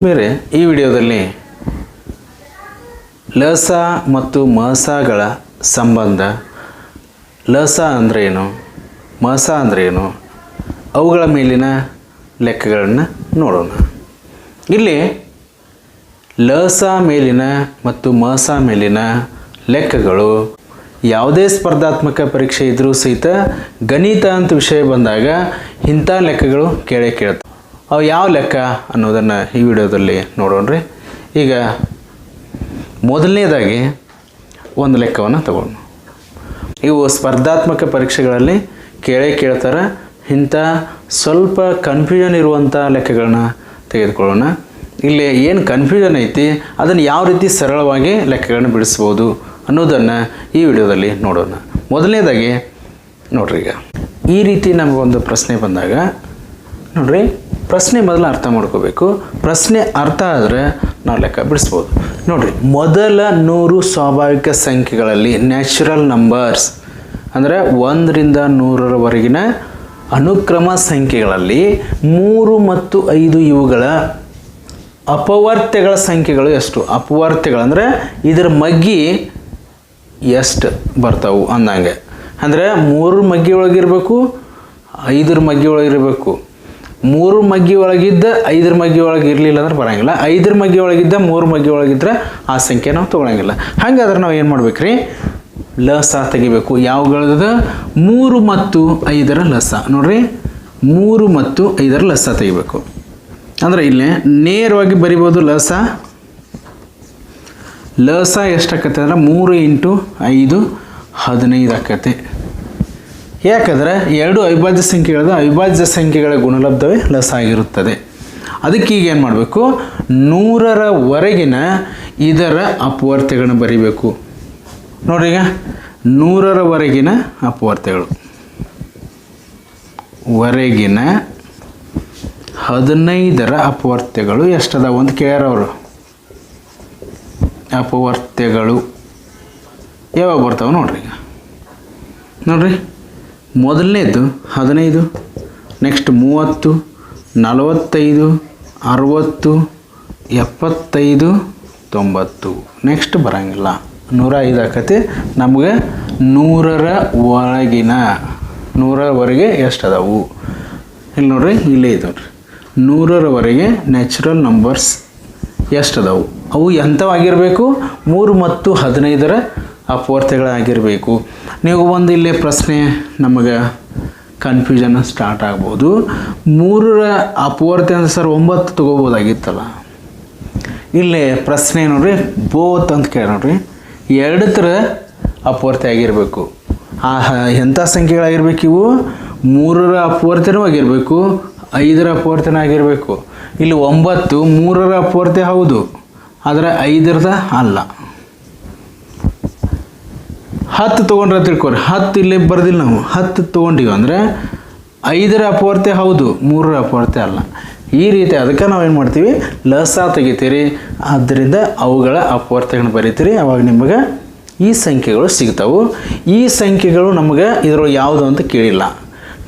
ಬೇರೆ ಈ ವಿಡಿಯೋದಲ್ಲಿ ಲಸ ಮತ್ತು ಮಸಗಳ ಸಂಬಂಧ, ಲಸ ಅಂದ್ರೆ ಏನು, ಮಸ ಅಂದ್ರೆ ಏನು, ಅವುಗಳ ಮೇಲಿನ ಲೆಕ್ಕಗಳನ್ನು ನೋಡೋಣ. ಇಲ್ಲಿ ಲಸ ಮೇಲಿನ ಮತ್ತು ಮಸ ಮೇಲಿನ ಲೆಕ್ಕಗಳು ಯಾವುದೇ ಸ್ಪರ್ಧಾತ್ಮಕ ಪರೀಕ್ಷೆ ಇದ್ರೂ ಸಹಿತ ಗಣಿತ ಅಂತ ವಿಷಯ ಬಂದಾಗ ಇಂಥ ಲೆಕ್ಕಗಳು ಕೇಳ್ತವೆ. ಅವು ಯಾವ ಲೆಕ್ಕ ಅನ್ನೋದನ್ನು ಈ ವಿಡಿಯೋದಲ್ಲಿ ನೋಡೋಣ್ರಿ. ಈಗ ಮೊದಲನೇದಾಗಿ ಒಂದು ಲೆಕ್ಕವನ್ನು ತಗೊಳ್ಳೋಣ. ಇವು ಸ್ಪರ್ಧಾತ್ಮಕ ಪರೀಕ್ಷೆಗಳಲ್ಲಿ ಕೇಳ್ತಾರೆ. ಇಂಥ ಸ್ವಲ್ಪ ಕನ್ಫ್ಯೂಷನ್ ಇರುವಂಥ ಲೆಕ್ಕಗಳನ್ನ ತೆಗೆದುಕೊಳ್ಳೋಣ. ಇಲ್ಲಿ ಏನು ಕನ್ಫ್ಯೂಷನ್ ಐತಿ ಅದನ್ನು ಯಾವ ರೀತಿ ಸರಳವಾಗಿ ಲೆಕ್ಕಗಳನ್ನು ಬಿಡಿಸ್ಬೋದು ಅನ್ನೋದನ್ನು ಈ ವಿಡಿಯೋದಲ್ಲಿ ನೋಡೋಣ. ಮೊದಲನೇದಾಗಿ ನೋಡ್ರಿ, ಈಗ ಈ ರೀತಿ ನಮಗೊಂದು ಪ್ರಶ್ನೆ ಬಂದಾಗ ನೋಡ್ರಿ, ಪ್ರಶ್ನೆ ಮೊದಲು ಅರ್ಥ ಮಾಡ್ಕೋಬೇಕು. ಪ್ರಶ್ನೆ ಅರ್ಥ ಆದರೆ ನಾವು ಲೆಕ್ಕ ಬಿಡಿಸ್ಬೋದು. ನೋಡಿರಿ, ಮೊದಲ 100 ಸ್ವಾಭಾವಿಕ ಸಂಖ್ಯೆಗಳಲ್ಲಿ ನ್ಯಾಚುರಲ್ ನಂಬರ್ಸ್ ಅಂದರೆ 1 ರಿಂದ 100ರವರೆಗಿನ ಅನುಕ್ರಮ ಸಂಖ್ಯೆಗಳಲ್ಲಿ 3 ಮತ್ತು 5 ಇವುಗಳ ಅಪವರ್ತ್ಯಗಳ ಸಂಖ್ಯೆಗಳು ಎಷ್ಟು? ಅಪವರ್ತ್ಯಗಳಂದರೆ ಇದರ ಮಗ್ಗಿ ಎಷ್ಟು ಬರ್ತಾವು ಅಂದಂಗೆ. ಅಂದರೆ 3 ಮಗ್ಗಿ ಒಳಗಿರಬೇಕು, 5 ಮಗ್ಗಿ ಒಳಗಿರಬೇಕು. 3 ಮಗ್ಗಿ ಒಳಗಿದ್ದ 5 ಮಗ್ಗಿ ಒಳಗೆ ಇರಲಿಲ್ಲ ಅಂದ್ರೆ ಬರೋಂಗಿಲ್ಲ. 5 ಮಗ್ಗಿ ಒಳಗಿದ್ದ 3 ಮಗ್ಗಿ ಒಳಗಿದ್ರೆ ಆ ಸಂಖ್ಯೆ ನಾವು ತೊಗೊಳಂಗಿಲ್ಲ. ಹಾಗಾದ್ರೆ ನಾವು ಏನು ಮಾಡ್ಬೇಕ್ರಿ? ಲಸ ತೆಗಿಬೇಕು. ಯಾವ್ಗಳದ? 3 ಮತ್ತು 5ರ ಲಸ. ನೋಡ್ರಿ, 3 ಮತ್ತು 5ರ ಲಸ ತೆಗಿಬೇಕು. ಅಂದರೆ ಇಲ್ಲಿ ನೇರವಾಗಿ ಬರಿಬೋದು. ಲಸ ಎಷ್ಟಾಕತ್ತೆ ಅಂದ್ರೆ 3 × 5 15 ಆಕತ್ತೆ. ಯಾಕಂದರೆ ಎರಡು ಅವಿಭಾಜ್ಯ ಸಂಖ್ಯೆಗಳದ ಅವಿಭಾಜ್ಯ ಸಂಖ್ಯೆಗಳ ಗುಣಲಬ್ಧವೇ ಲಸ ಆಗಿರುತ್ತದೆ. ಅದಕ್ಕೆ ಈಗ ಏನು ಮಾಡಬೇಕು? 100ರವರೆಗಿನ ಇದರ ಅಪವರ್ತ್ಯಗಳನ್ನು ಬರಿಬೇಕು. ನೋಡ್ರಿ, ಈಗ 100ರವರೆಗಿನ ಅಪವರ್ತ್ಯಗಳು ವರೆಗಿನ 15ರ ಅಪವರ್ತ್ಯಗಳು ಎಷ್ಟದಾವು ಅಂತ ಕೇಳ್ಯಾರವರು. ಅಪವರ್ತ್ಯಗಳು ಯಾವಾಗ ಬರ್ತಾವೆ ನೋಡ್ರಿ. ಈಗ ನೋಡ್ರಿ, ಮೊದಲನೇದು 15, ನೆಕ್ಸ್ಟ್ 30, 45, 60, 75, 90. ನೆಕ್ಸ್ಟ್ ಬರೋಂಗಿಲ್ಲ, 105 ಆಕತಿ. ನಮಗೆ 100ರ ಒಳಗಿನ 100ರವರೆಗೆ ಎಷ್ಟು ಅದಾವು ಇಲ್ಲಿ ನೋಡ್ರಿ, ಇಲ್ಲೇ ಇದಾವೆ ರೀ. 100ರವರೆಗೆ ನ್ಯಾಚುರಲ್ ನಂಬರ್ಸ್ ಎಷ್ಟು ಅದಾವು? ಅವು ಎಂಥವಾಗಿರಬೇಕು? 3 ಮತ್ತು 15ರ ಅಪವರ್ತ್ಯಗಳಾಗಿರಬೇಕು. ನೀವು ಒಂದು ಇಲ್ಲೇ ಪ್ರಶ್ನೆ ನಮಗೆ ಕನ್ಫ್ಯೂಷನ್ ಸ್ಟಾರ್ಟ್ ಆಗ್ಬೋದು. 3ರ ಅಪವರ್ತ್ಯ ಅಂದರೆ ಸರ್ 9 ತೊಗೋಬೋದಾಗಿತ್ತಲ್ಲ. ಇಲ್ಲೇ ಪ್ರಶ್ನೆ ನೋಡ್ರಿ, ಬೋತ್ ಅಂತ ಕೇಳಿ ನೋಡ್ರಿ, 2ರ ಅಪವರ್ತ್ಯ ಆಗಿರಬೇಕು. ಎಂಥ ಸಂಖ್ಯೆಗಳಾಗಿರ್ಬೇಕು ಇವು? 3ರ ಅಪವರ್ತ್ಯನೂ ಆಗಿರಬೇಕು, 5ರ ಅಪವರ್ತ್ಯನೂ ಆಗಿರಬೇಕು. ಇಲ್ಲಿ 9 3ರ ಅಪವರ್ತ್ಯ ಹೌದು, ಆದರೆ 5ರದ ಅಲ್ಲ. 10 ತೊಗೊಂಡ್ರೆ ತಿಳ್ಕೊರಿ, 10 ಇಲ್ಲೇ ಬರ್ದಿಲ್ಲ. ನಾವು 10 ತೊಗೊಂಡಿವಿ ಅಂದರೆ 5ರ ಅಪವರ್ತ್ಯ ಹೌದು, 3ರ ಅಪವರ್ತ್ಯ ಅಲ್ಲ. ಈ ರೀತಿ ಅದಕ್ಕೆ ನಾವು ಏನು ಮಾಡ್ತೀವಿ? ಲಸ ತೆಗಿತೀರಿ. ಆದ್ದರಿಂದ ಅವುಗಳ ಅಪವರ್ತ್ಯಗಳನ್ನು ಬರೀತೀರಿ. ಅವಾಗ ನಿಮಗೆ ಈ ಸಂಖ್ಯೆಗಳು ಸಿಗ್ತಾವೆ. ಈ ಸಂಖ್ಯೆಗಳು ನಮಗೆ ಇದರೊಳಗೆ ಯಾವುದು ಅಂತ ಕೇಳಿಲ್ಲ.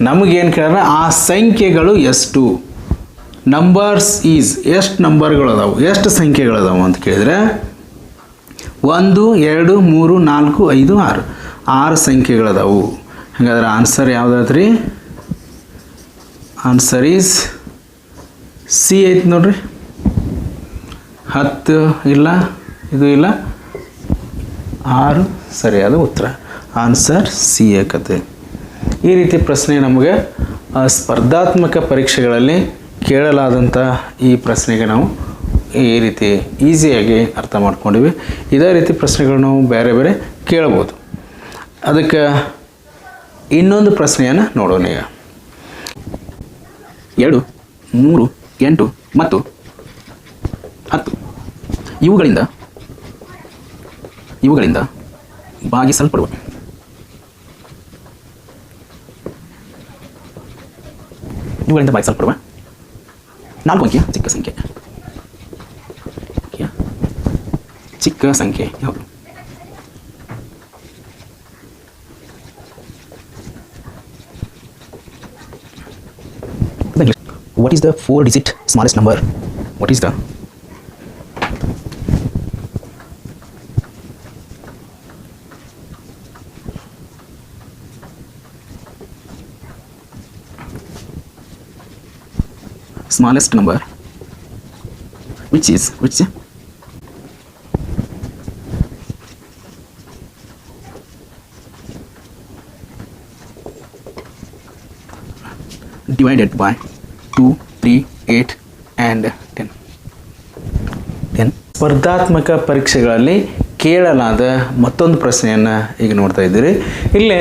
ನಮಗೇನು ಕೇಳಿದ್ರೆ ಆ ಸಂಖ್ಯೆಗಳು ಎಷ್ಟು? ನಂಬರ್ಸ್ ಈಸ್ ಎಷ್ಟು ನಂಬರ್ಗಳು ಅದಾವು, ಎಷ್ಟು ಸಂಖ್ಯೆಗಳು ಅದಾವು ಅಂತ ಕೇಳಿದರೆ 1 2 3 4 5 6 6 ಸಂಖ್ಯೆಗಳದಾವು. ಹಾಗಾದ್ರೆ ಆನ್ಸರ್ ಯಾವುದಾದ್ರಿ? ಆನ್ಸರ್ ಈಸ್ ಸಿ ಐತಿ ನೋಡ್ರಿ. 10 ಇಲ್ಲ, ಇದು ಇಲ್ಲ, 6 ಸರಿಯಾದ ಉತ್ತರ. ಆನ್ಸರ್ ಸಿ ಆಕತ್ತೆ. ಈ ರೀತಿ ಪ್ರಶ್ನೆ ನಮಗೆ ಸ್ಪರ್ಧಾತ್ಮಕ ಪರೀಕ್ಷೆಗಳಲ್ಲಿ ಕೇಳಲಾದಂಥ ಈ ಪ್ರಶ್ನೆಗೆ ನಾವು ಈ ರೀತಿ ಈಸಿಯಾಗಿ ಅರ್ಥ ಮಾಡ್ಕೊಂಡಿವಿ. ಇದೇ ರೀತಿ ಪ್ರಶ್ನೆಗಳು ನಾವು ಬೇರೆ ಬೇರೆ ಕೇಳ್ಬೋದು. ಅದಕ್ಕೆ ಇನ್ನೊಂದು ಪ್ರಶ್ನೆಯನ್ನು ನೋಡೋಣ. ಈಗ 2 3 8 ಮತ್ತು 10 ಇವುಗಳಿಂದ ಭಾಗಿಸಲ್ಪಡುವ ನಾಲ್ಕು ಅಂಕಿಯ ಚಿಕ್ಕ ಸಂಖ್ಯೆ ಯಾವುದು? What is the 4-digit smallest number? What is the smallest number which divided by 2, 3, 8 and 10. ಸ್ಪರ್ಧಾತ್ಮಕ ಪರೀಕ್ಷೆಗಳಲ್ಲಿ ಕೇಳಲಾದ ಮತ್ತೊಂದು ಪ್ರಶ್ನೆಯನ್ನು ಈಗ ನೋಡ್ತಾ ಇದ್ದೀರಿ. ಇಲ್ಲಿ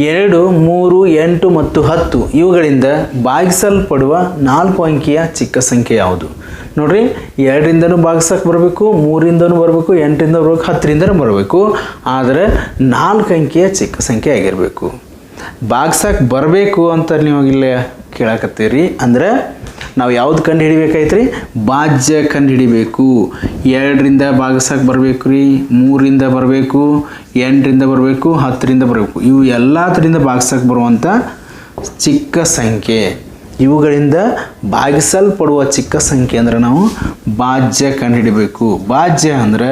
2, 3, 8 ಮತ್ತು 10 ಇವುಗಳಿಂದ ಭಾಗಿಸಲ್ಪಡುವ 4 ಅಂಕಿಯ ಚಿಕ್ಕ ಸಂಖ್ಯೆ ಯಾವುದು? ನೋಡ್ರಿ, 2ರಿಂದನೂ ಭಾಗಿಸಕ್ಕೆ ಬರಬೇಕು, 3ರಿಂದನೂ ಬರಬೇಕು, 8ರಿಂದ ಬರಬೇಕು, 10ರಿಂದನೂ ಬರಬೇಕು. ಆದರೆ 4 ಅಂಕಿಯ ಚಿಕ್ಕ ಸಂಖ್ಯೆ ಆಗಿರಬೇಕು. ಭಾಗಿಸಕ್ಕೆ ಬರಬೇಕು ಅಂತ ನೀವು ಇಲ್ಲೇ ಕೇಳಕತ್ತೀರಿ. ಅಂದರೆ ನಾವು ಯಾವ್ದು ಕಂಡು ಹಿಡಿಬೇಕಾಯ್ತು? ಭಾಜ್ಯ ಕಂಡು ಹಿಡಿಬೇಕು. 2ರಿಂದ ಭಾಗಿಸಕ್ಕೆ ಬರಬೇಕು ರೀ, 3ರಿಂದ ಬರಬೇಕು, 8ರಿಂದ ಬರಬೇಕು, 10ರಿಂದ ಬರಬೇಕು. ಇವು ಎಲ್ಲದರಿಂದ ಭಾಗಿಸಕ್ಕೆ ಬರುವಂಥ ಚಿಕ್ಕ ಸಂಖ್ಯೆ, ಇವುಗಳಿಂದ ಭಾಗಿಸಲ್ಪಡುವ ಚಿಕ್ಕ ಸಂಖ್ಯೆ ಅಂದರೆ ನಾವು ಭಾಜ್ಯ ಕಂಡು ಹಿಡಿಬೇಕು. ಭಾಜ್ಯ ಅಂದರೆ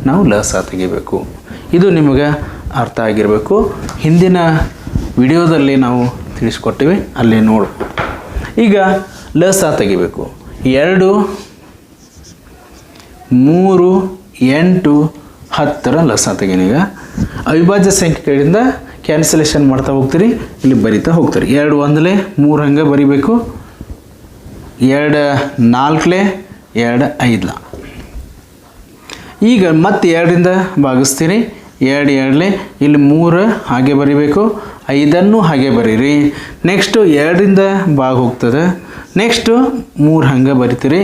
ನಾವು ಲಸ ತೆಗಿಬೇಕು. ಇದು ನಿಮಗೆ ಅರ್ಥ ಆಗಿರಬೇಕು. ಹಿಂದಿನ ವಿಡಿಯೋದಲ್ಲಿ ನಾವು ತಿಳಿಸ್ಕೊಟ್ಟಿವಿ, ಅಲ್ಲಿ ನೋಡು. ಈಗ ಲಸ ತೆಗಿಬೇಕು. 2, 3, 8, 10 ಲಸ ತೆಗೀನಿ. ಈಗ ಅವಿಭಾಜ್ಯ ಸಂಖ್ಯೆಗಳಿಂದ ಕ್ಯಾನ್ಸಲೇಷನ್ ಮಾಡ್ತಾ ಹೋಗ್ತೀರಿ, ಇಲ್ಲಿ ಬರಿತಾ ಹೋಗ್ತೀರಿ. 2 1 3 ಹಂಗೆ ಬರಿಬೇಕು, 2 4 2 5. ಈಗ ಮತ್ತೆ 2ರಿಂದ ಭಾಗಿಸ್ತೀರಿ, 2 2 ಇಲ್ಲಿ 3 ಹಾಗೆ ಬರಿಬೇಕು, 5 ಹಾಗೆ ಬರೀರಿ. ನೆಕ್ಸ್ಟು 2ರಿಂದ ಭಾಗ ಹೋಗ್ತದೆ, ನೆಕ್ಸ್ಟು 3 ಹಂಗೆ ಬರಿತೀರಿ,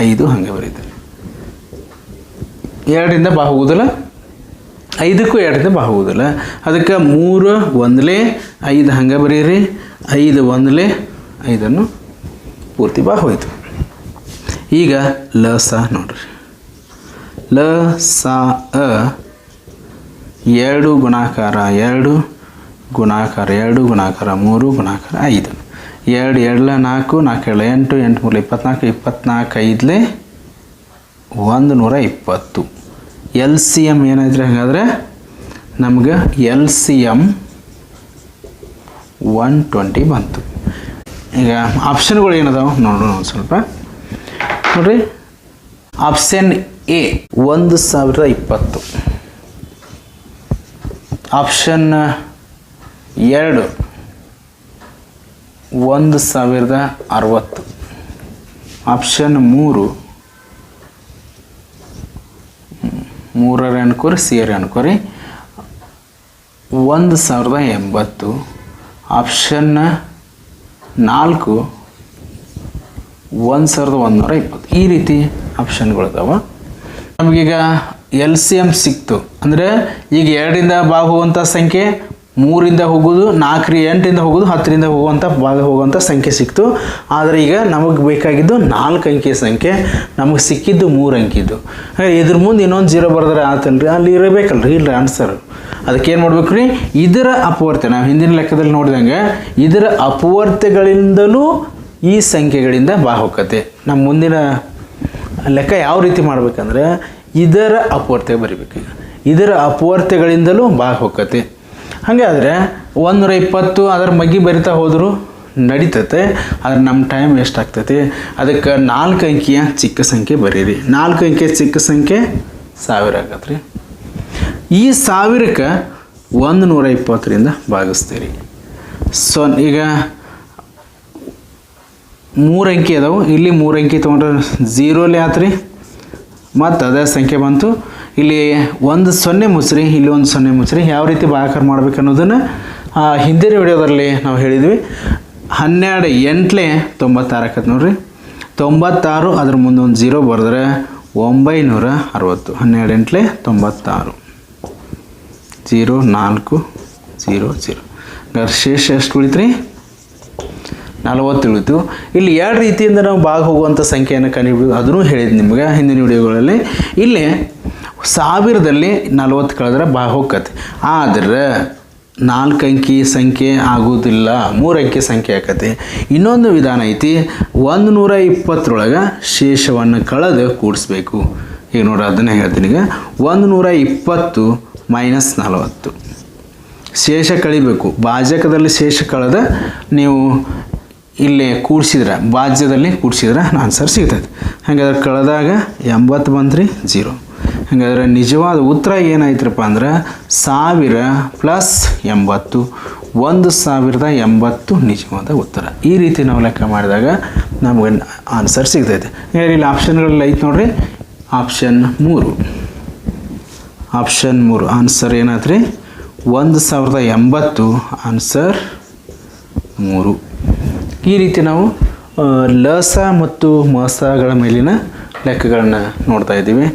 5 ಹಂಗೆ ಬರೀತೀರಿ. 2ರಿಂದ ಭಾಗ ಹೋಗೋದಿಲ್ಲ, 5ಕ್ಕೂ 2ರಿಂದ ಭಾಗ ಹೋಗೋದಿಲ್ಲ. ಅದಕ್ಕೆ 3 1 5 ಹಂಗೆ ಬರೀರಿ, 5 1 5 ಪೂರ್ತಿ ಭಾಗ ಹೋಯ್ತು. ಈಗ ಲಸ ನೋಡ್ರಿ, ಲಸ 2 ಗುಣಾಕಾರ 2 ಗುಣಾಕಾರ 2 ಗುಣಾಕಾರ 3 ಗುಣಾಕಾರ 5. 2 2 4 4 8 8 3 24 24 5 120. ಎಲ್ ಸಿ ಎಮ್ ಏನಾಯ್ತು ಹಾಗಾದರೆ? ನಮ್ಗೆ ಎಲ್ ಸಿ ಎಮ್ 120 ಬಂತು. ಈಗ ಆಪ್ಷನ್ಗಳು ಏನದಾವ ನೋಡೋಣ ಒಂದು ಸ್ವಲ್ಪ. ನೋಡಿರಿ, ಆಪ್ಷನ್ ಎ 1020, ಆಪ್ಷನ್ 2 1060, ಆಪ್ಷನ್ 3 3 ಅನ್ಕೋರಿ, ಸೇರಿ ಅನ್ಕೋರಿ 1080, ಆಪ್ಷನ್ 4 1120. ಈ ರೀತಿ ಆಪ್ಷನ್ಗಳಿದಾವ. ನಮಗೀಗ ಎಲ್ ಸಿ ಎಮ್ ಸಿಕ್ತು ಅಂದರೆ ಈಗ 2ರಿಂದ ಭಾಗ ಹೋಗುವಂಥ ಸಂಖ್ಯೆ, 3ರಿಂದ ಹೋಗೋದು, 4 8ರಿಂದ ಹೋಗೋದು, 10ರಿಂದ ಹೋಗುವಂಥ ಭಾಗ ಹೋಗುವಂಥ ಸಂಖ್ಯೆ ಸಿಕ್ತು. ಆದರೆ ಈಗ ನಮಗೆ ಬೇಕಾಗಿದ್ದು 4 ಅಂಕಿಯ ಸಂಖ್ಯೆ, ನಮಗೆ ಸಿಕ್ಕಿದ್ದು 3 ಅಂಕಿದ್ದು. ಇದ್ರ ಮುಂದೆ ಇನ್ನೊಂದು 0 ಬರೆದ್ರೆ ಆತಲ್ರಿ, ಅಲ್ಲಿ ಇರಬೇಕಲ್ರಿ, ಇಲ್ಲರಿ ಆನ್ಸರ್. ಅದಕ್ಕೇನು ಮಾಡ್ಬೇಕು ರೀ? ಇದರ ಅಪವರ್ತೆ, ನಾವು ಹಿಂದಿನ ಲೆಕ್ಕದಲ್ಲಿ ನೋಡಿದಂಗೆ ಇದರ ಅಪವರ್ತೆಗಳಿಂದಲೂ ಈ ಸಂಖ್ಯೆಗಳಿಂದ ಭಾಗ ಹೋಗತ್ತೆ. ನಮ್ಮ ಮುಂದಿನ ಲೆಕ್ಕ ಯಾವ ರೀತಿ ಮಾಡ್ಬೇಕಂದ್ರೆ ಇದರ ಅಪವರ್ತೆ ಬರಿಬೇಕು. ಇದರ ಅಪವರ್ತೆಗಳಿಂದಲೂ ಭಾಗ ಹೋಗತ್ತೆ. ಹಾಗಾದರೆ 120 ಅದರ ಮಗ್ಗಿ ಬರಿತಾ ಹೋದರೂ ನಡೀತತೆ, ಆದರೆ ನಮ್ಮ ಟೈಮ್ ವೇಸ್ಟ್ ಆಗ್ತೈತಿ. ಅದಕ್ಕೆ 4 ಅಂಕಿಯ ಚಿಕ್ಕ ಸಂಖ್ಯೆ ಬರೀರಿ. 4 ಅಂಕಿಯ ಚಿಕ್ಕ ಸಂಖ್ಯೆ 1000 ಆಗತ್ತೆ ರೀ. ಈ 1000ಕ್ಕೆ 120ರಿಂದ ಭಾಗಿಸ್ತೀರಿ. ಸೊ ಈಗ 3 ಅಂಕಿ ಅದಾವು, ಇಲ್ಲಿ 3 ಅಂಕಿ ತೊಗೊಂಡ್ರೆ 0 ಆತ್ರಿ, ಮತ್ತು ಅದೇ ಸಂಖ್ಯೆ ಬಂತು. ಇಲ್ಲಿ 1 0 ಮುಚ್ಚ್ರಿ, ಇಲ್ಲಿ 1 0 ಮುಚ್ಚ್ರಿ. ಯಾವ ರೀತಿ ಭಾಗಾಕಾರ ಮಾಡ್ಬೇಕು ಅನ್ನೋದನ್ನು ಹಿಂದಿನ ವಿಡಿಯೋದಲ್ಲಿ ನಾವು ಹೇಳಿದ್ವಿ. 12 8 96 ಆಕತ್ತೆ ನೋಡ್ರಿ. 96 ಅದ್ರ ಮುಂದೆ ಒಂದು 0 ಬರೆದ್ರೆ 960. 12 8 96 0 4 0 0. ಶೇಷ ಎಷ್ಟು ಉಳಿತ್ರಿ? 40 ಉಳಿತು. ಇಲ್ಲಿ 2 ರೀತಿಯಿಂದ ನಾವು ಭಾಗ ಹೋಗುವಂಥ ಸಂಖ್ಯೆಯನ್ನು ಕಂಡುಹಿಡಿದು ಅದನ್ನು ಹೇಳಿದ್ದು ನಿಮ್ಗೆ ಹಿಂದಿನ ವಿಡಿಯೋಗಳಲ್ಲಿ. ಇಲ್ಲಿ 1000ದಲ್ಲಿ 40 ಕಳೆದ್ರೆ ಭಾಗ ಹೋಗತ್ತೆ. ಆದರೆ 4 ಅಂಕಿ ಸಂಖ್ಯೆ ಆಗೋದಿಲ್ಲ, 3 ಅಂಕಿ ಸಂಖ್ಯೆ ಆಕತಿ. ಇನ್ನೊಂದು ವಿಧಾನ ಐತಿ, 120ರೊಳಗೆ ಶೇಷವನ್ನು ಕಳೆದು ಕೂಡಿಸ್ಬೇಕು. ಈಗ ನೋಡ್ರಿ, ಅದನ್ನೇ ಹೇಳ್ತೀನಿ. ಈಗ 120 ಮೈನಸ್ 40 ಶೇಷ ಕಳಿಬೇಕು. ಭಾಜಕದಲ್ಲಿ ಶೇಷ ಕಳೆದ ನೀವು ಇಲ್ಲಿ ಕೂಡಿಸಿದ್ರೆ ಭಾಜ್ಯದಲ್ಲಿ ಕೂಡಿಸಿದ್ರೆ ಆನ್ಸರ್ ಸಿಗ್ತೈತೆ. ಹಾಗಾದ್ರೆ ಕಳೆದಾಗ 80 ಬಂದ್ರಿ 0. ಹಾಗಾದ್ರೆ ನಿಜವಾದ ಉತ್ತರ ಏನಾಯ್ತರಪ್ಪ ಅಂದ್ರೆ 1000 + 80, 1080 ನಿಜವಾದ ಉತ್ತರ. ಈ ರೀತಿ ನಾವು ಲೆಕ್ಕ ಮಾಡಿದಾಗ ನಮಗೆ ಆನ್ಸರ್ ಸಿಗ್ತೈತೆ. ಹಾಗಾದ್ರೆ ಇಲ್ಲಿ ಆಪ್ಷನ್ಗಳಲ್ಲಿ ಐತೆ ನೋಡ್ರಿ, ಆಪ್ಷನ್ 3 ಆನ್ಸರ್ ಏನಾಯ್ತು ರೀ 1080, ಆನ್ಸರ್ 3. ಈ ರೀತಿ ನಾವು ಲಸ ಮತ್ತು ಮಸಗಳ ಮೇಲಿನ ಲೆಕ್ಕಗಳನ್ನ ನೋಡ್ತಾ ಇದ್ದೀವಿ.